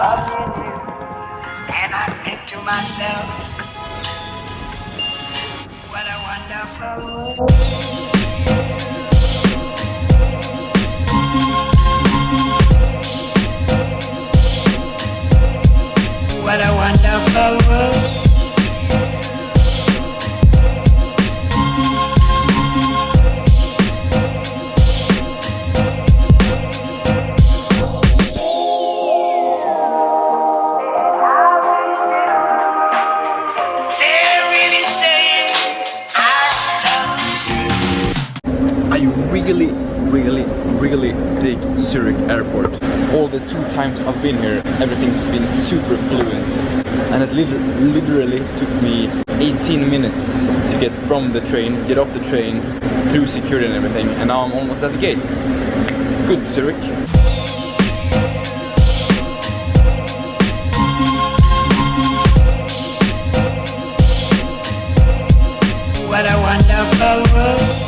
loving you. And I think to myself, what a wonderful world. What a wonderful world. Really dig Zurich airport. All the 2 times I've been here, everything's been super fluent, and it literally took me 18 minutes to get from the train, get off the train, through security and everything, and now I'm almost at the gate. Good Zurich. What a wonderful world.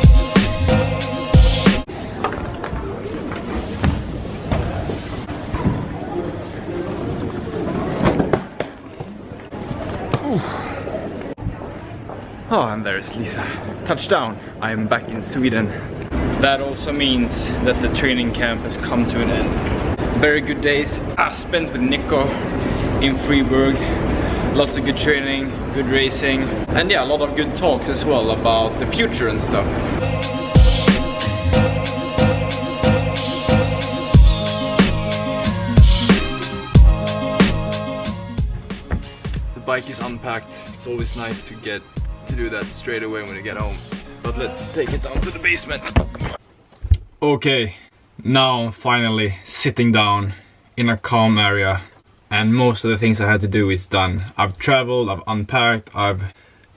Oh, and there's Lisa. Touchdown! I am back in Sweden. That also means that the training camp has come to an end. Very good days I spent with Nico in Freiburg. Lots of good training, good racing, and yeah, a lot of good talks as well about the future and stuff. The bike is unpacked. It's always nice to get to do that straight away when you get home. But let's take it down to the basement. Okay, now I'm finally sitting down in a calm area, and most of the things I had to do is done. I've traveled, I've unpacked, I've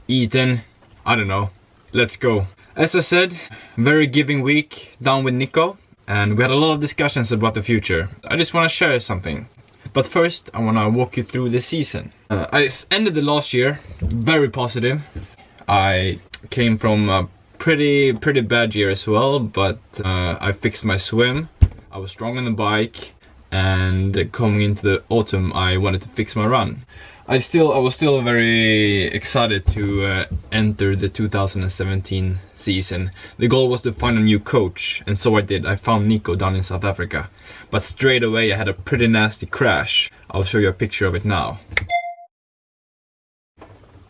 eaten, I don't know. Let's go. As I said, very giving week down with Nico, and we had a lot of discussions about the future. I just want to share something. But first, I want to walk you through the season. I ended the last year very positive. I came from a pretty bad year as well, but I fixed my swim. I was strong on the bike, and coming into the autumn, I wanted to fix my run. I was still very excited to enter the 2017 season. The goal was to find a new coach, and so I did. I found Nico down in South Africa. But straight away I had a pretty nasty crash. I'll show you a picture of it now.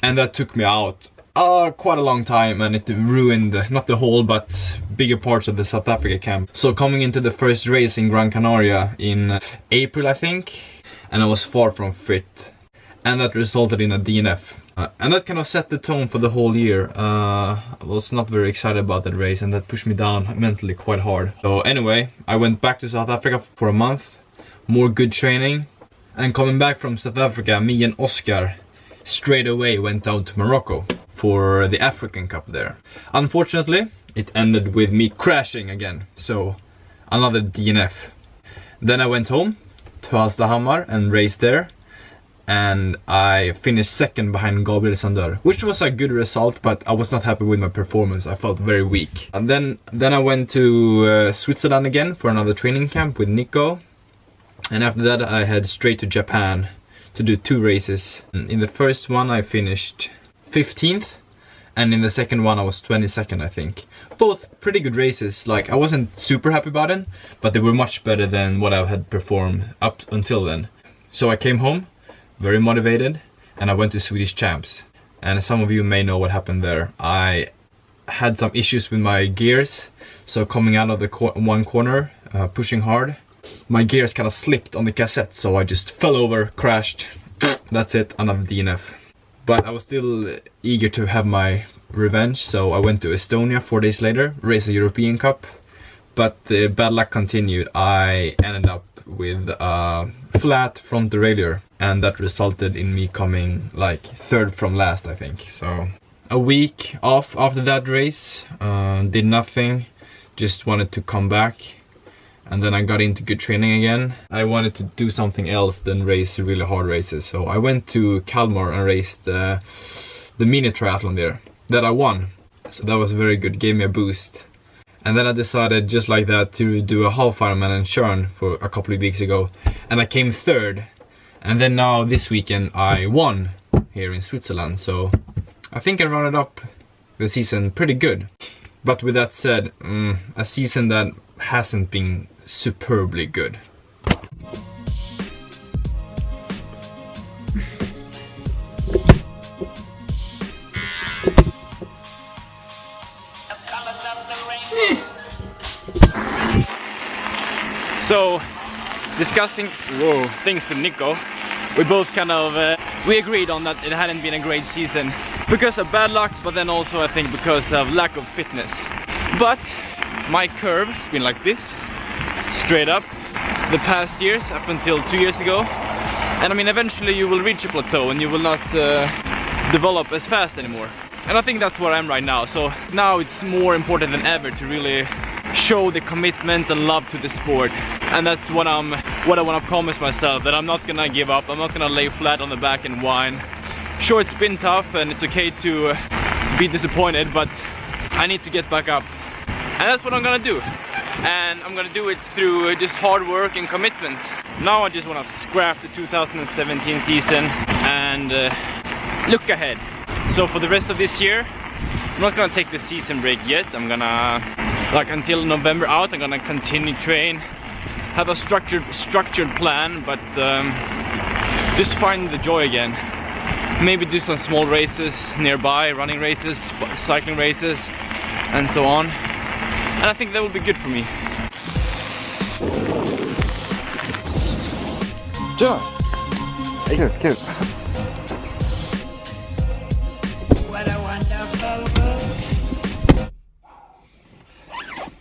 And that took me out quite a long time, and it ruined, not the whole, but bigger parts of the South Africa camp. So coming into the first race in Gran Canaria in April, I think, and I was far from fit. And that resulted in a DNF. And that kind of set the tone for the whole year. I was not very excited about that race, and that pushed me down mentally quite hard. So anyway, I went back to South Africa for a month, more good training, and coming back from South Africa, me and Oscar straight away went down to Morocco for the African Cup there. Unfortunately, it ended with me crashing again, so another DNF. Then I went home to Hallstahammar and raced there, and I finished second behind Gabriel Sandor, which was a good result, but I was not happy with my performance. I felt very weak. And then I went to Switzerland again for another training camp with Nico, and after that I head straight to Japan to do 2 races. In the first one I finished 15th, and in the second one I was 22nd, I think. Both pretty good races. Like, I wasn't super happy about it, but they were much better than what I had performed up until then. So I came home very motivated, and I went to Swedish Champs. And some of you may know what happened there. I had some issues with my gears, so coming out of the one corner, pushing hard, my gears kind of slipped on the cassette, so I just fell over, crashed. That's it, another DNF. But I was still eager to have my revenge, so I went to Estonia 4 days later, raced a European Cup. But the bad luck continued. I ended up with a flat front derailleur, and that resulted in me coming like 3rd from last, I think. So a week off after that race, did nothing, just wanted to come back. And then I got into good training again. I wanted to do something else than race really hard races. So I went to Kalmar and raced the mini triathlon there, that I won. So that was very good, gave me a boost. And then I decided just like that to do a half Ironman in Tjörn for a couple of weeks ago. And I came 3rd. And then now this weekend I won here in Switzerland, so I think I rounded up the season pretty good. But with that said, a season that hasn't been superbly good. So, discussing things with Nico, we both kind of we agreed on that it hadn't been a great season because of bad luck, but then also I think because of lack of fitness. But my curve has been like this, straight up, the past years up until 2 years ago. And I mean, eventually you will reach a plateau and you will not develop as fast anymore. And I think that's where I am right now. So now it's more important than ever to really show the commitment and love to the sport. And that's what I want to promise myself, that I'm not gonna give up. I'm not gonna lay flat on the back and whine. Sure, it's been tough and it's okay to be disappointed, but I need to get back up. And that's what I'm gonna do. And I'm gonna do it through just hard work and commitment. Now I just want to scrap the 2017 season and look ahead. So for the rest of this year, I'm not gonna take the season break yet. I'm gonna, like, until November out, I'm gonna continue train, have a structured plan, but just find the joy again. Maybe do some small races nearby, running races, cycling races, and so on. And I think that will be good for me. Sure. Kul.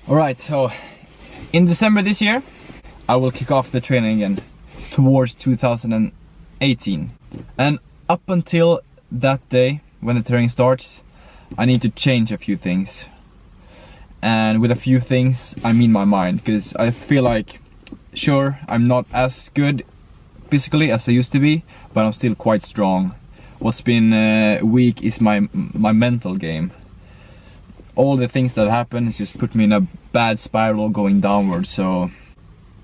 Alright, so in December this year, I will kick off the training again towards 2018. And up until that day, when the training starts, I need to change a few things. And with a few things, I mean my mind, because I feel like, sure, I'm not as good physically as I used to be, but I'm still quite strong. What's been weak is my mental game. All the things that happen has just put me in a bad spiral going downwards. So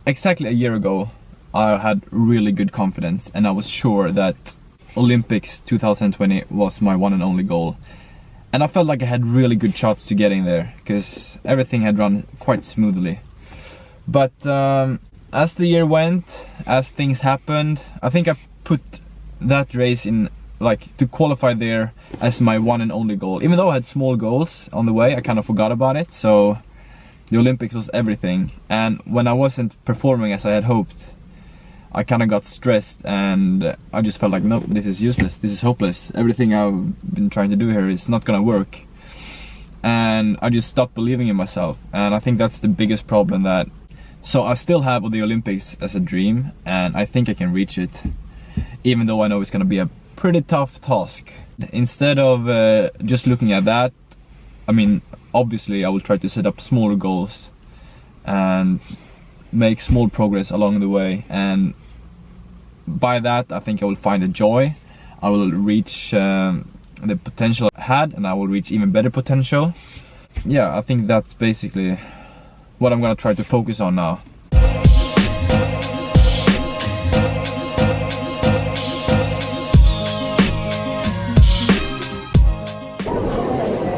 exactly a year ago, I had really good confidence and I was sure that Olympics 2020 was my one and only goal. And I felt like I had really good shots to getting there, because everything had run quite smoothly. But as the year went, as things happened, I think I put that race in, like, to qualify there as my one and only goal. Even though I had small goals on the way, I kind of forgot about it. So the Olympics was everything. And when I wasn't performing as I had hoped, I kind of got stressed and I just felt like, nope, this is useless, this is hopeless. Everything I've been trying to do here is not gonna work. And I just stopped believing in myself. And I think that's the biggest problem. That so I still have the Olympics as a dream and I think I can reach it, even though I know it's gonna be a pretty tough task. Instead of just looking at that, I mean, obviously I will try to set up smaller goals and make small progress along the way, and by that I think I will find the joy. I will reach the potential I had, and I will reach even better potential. Yeah, I think that's basically what I'm gonna try to focus on now.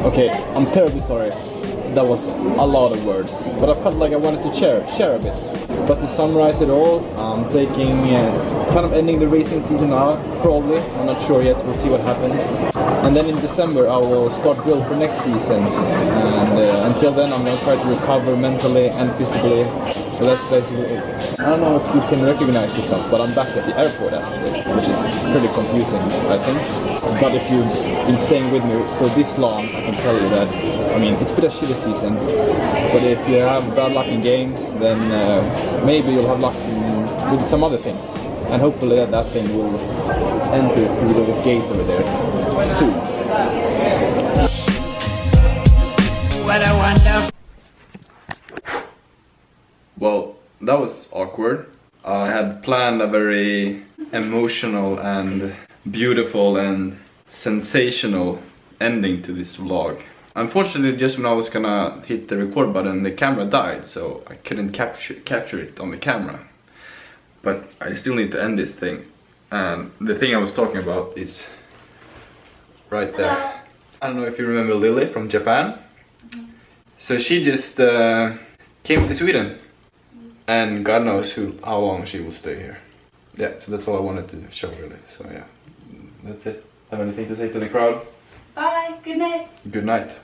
Okay, I'm terribly sorry. That was a lot of words, but I felt like I wanted to share a bit. But to summarize it all, I'm taking kind of ending the racing season now, probably. I'm not sure yet, we'll see what happens. And then in December I will start build for next season. And until then I'm gonna try to recover mentally and physically. So that's basically it. I don't know if you can recognize yourself, but I'm back at the airport actually, which is pretty confusing, I think. But if you've been staying with me for this long, I can tell you that, I mean, it's been a shitty season. But if you have bad luck in games, then maybe you'll have luck with some other things. And hopefully that thing will enter through those gates over there soon. What a wonderful... Well, that was awkward. I had planned a very emotional and beautiful and sensational ending to this vlog. Unfortunately, just when I was gonna hit the record button, the camera died, so I couldn't capture it on the camera. But I still need to end this thing. And the thing I was talking about is right there. I don't know if you remember Lily from Japan. So she just came to Sweden, and God knows how long she will stay here. Yeah, so that's all I wanted to show really. So yeah, that's it. Have anything to say to the crowd? Bye, good night. Good night.